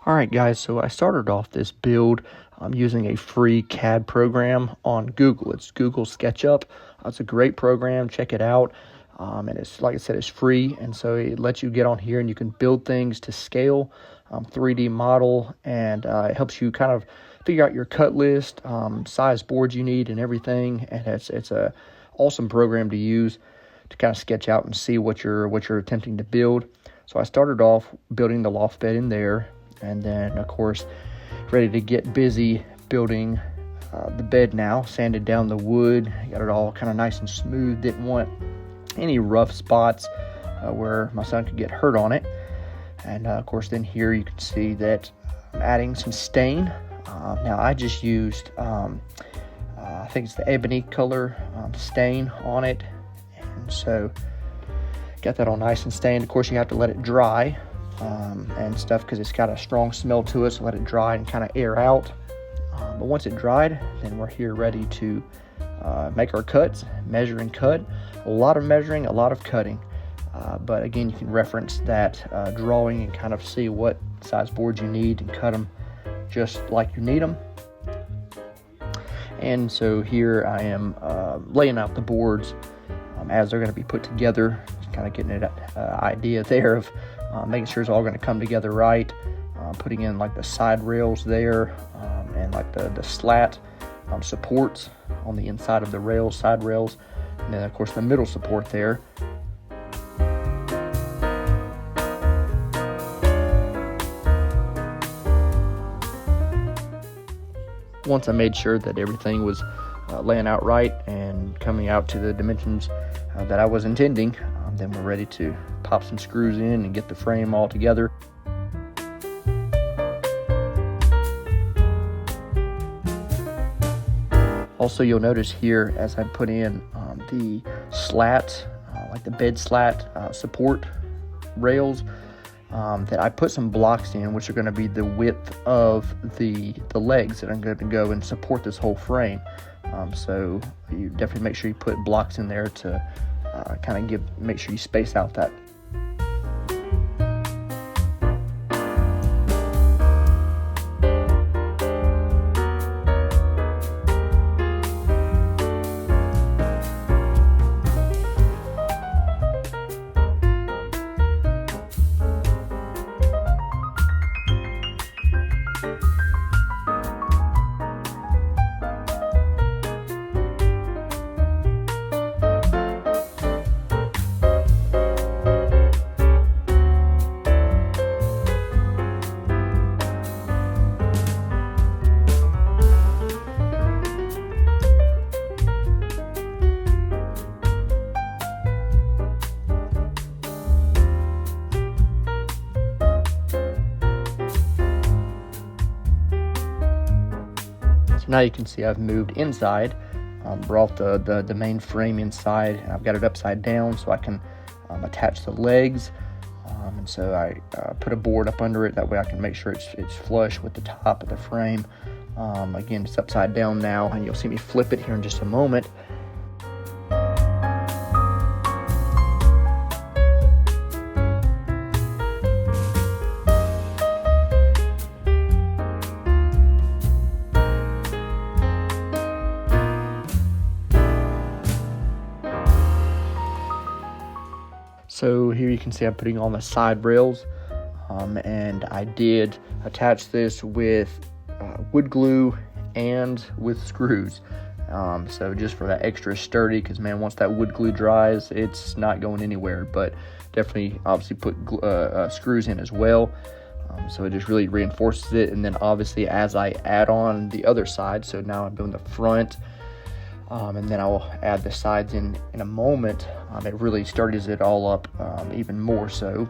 Alright guys, so I started off this build using a free CAD program on Google. It's Google SketchUp. It's a great program, check it out. And it's, like I said, it's free, and so it lets you get on here and you can build things to scale, 3D model, and it helps you kind of figure out your cut list, size boards you need and everything. And it's a awesome program to use to kind of sketch out and see what you're attempting to build. So I started off building the loft bed in there, and then of course ready to get busy building the bed now. Sanded down the wood, got it all kind of nice and smooth. Didn't want any rough spots where my son could get hurt on it. And of course then here you can see that I'm adding some stain. Now I just used I think it's the ebony color stain on it, and so got that all nice and stained. Of course you have to let it dry and stuff because it's got a strong smell to it, so let it dry and kind of air out. But once it dried, then we're here ready to make our cuts, measure and cut. A lot of measuring, a lot of cutting. But again, you can reference that drawing and kind of see what size boards you need and cut them just like you need them. And so here I am laying out the boards as they're going to be put together, just kind of getting an idea there of making sure it's all going to come together right, putting in like the side rails there and like the slat supports on the inside of the rails, side rails, and then of course the middle support there. Once I made sure that everything was laying out right and coming out to the dimensions that I was intending, then we're ready to pop some screws in and get the frame all together. Also, you'll notice here as I put in the slat, like the bed slat support rails, that I put some blocks in, which are going to be the width of the legs that I'm going to go and support this whole frame. So you definitely make sure you put blocks in there to kind of make sure you space out that. Now you can see I've moved inside, brought the main frame inside, and I've got it upside down so I can attach the legs. And so I put a board up under it, that way I can make sure it's flush with the top of the frame. Again, it's upside down now, and you'll see me flip it here in just a moment. So here you can see I'm putting on the side rails, and I did attach this with wood glue and with screws. So just for that extra sturdy, because man, once that wood glue dries, it's not going anywhere. But definitely, obviously, put screws in as well. So it just really reinforces it. And then obviously, as I add on the other side, so now I'm doing the front. And then I'll add the sides in a moment. It really sturdies it all up even more so.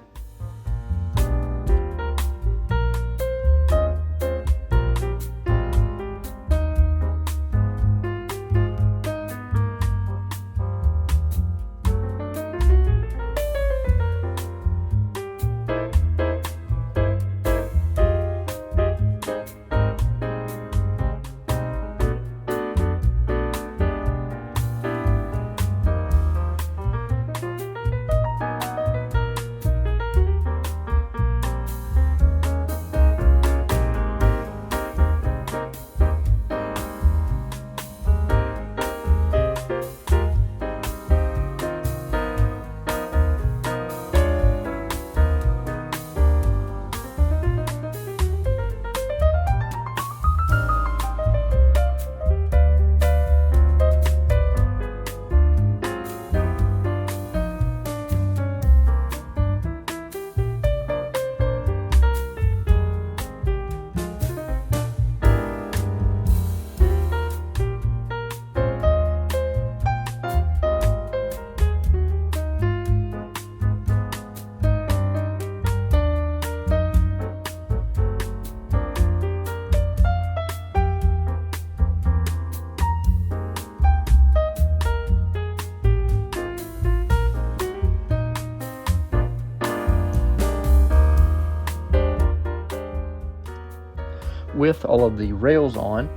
with all of the rails on,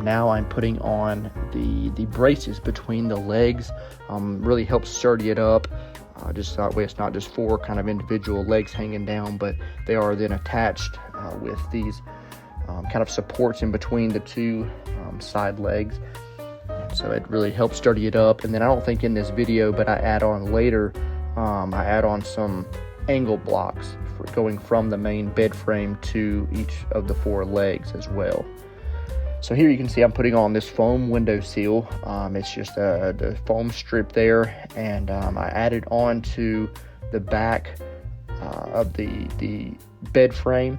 now I'm putting on the braces between the legs. Really helps sturdy it up. Just that way it's not just four kind of individual legs hanging down, but they are then attached with these kind of supports in between the two side legs. So it really helps sturdy it up. And then I don't think in this video, but I add on later, I add on some angle blocks for going from the main bed frame to each of the four legs as well. So here you can see I'm putting on this foam window seal. It's just the foam strip there, and I added on to the back of the bed frame.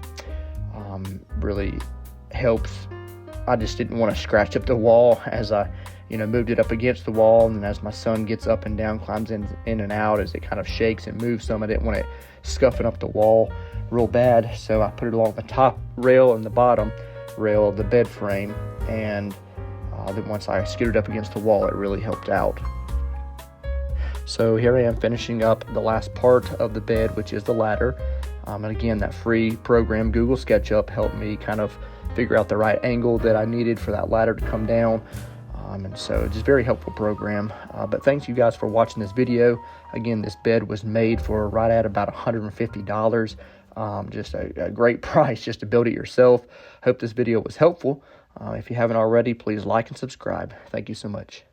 Really helps. I just didn't want to scratch up the wall as I moved it up against the wall, and as my son gets up and down, climbs in and out as it kind of shakes and moves some, I didn't want it scuffing up the wall real bad, so I put it along the top rail and the bottom rail of the bed frame, and then once I scooted up against the wall, it really helped out. So here I am finishing up the last part of the bed, which is the ladder. And again, that free program, Google SketchUp, helped me kind of figure out the right angle that I needed for that ladder to come down. And so it's just a very helpful program. But thanks you guys for watching this video. Again, this bed was made for right at about $150. Just a great price just to build it yourself. Hope this video was helpful. If you haven't already, please like and subscribe. Thank you so much.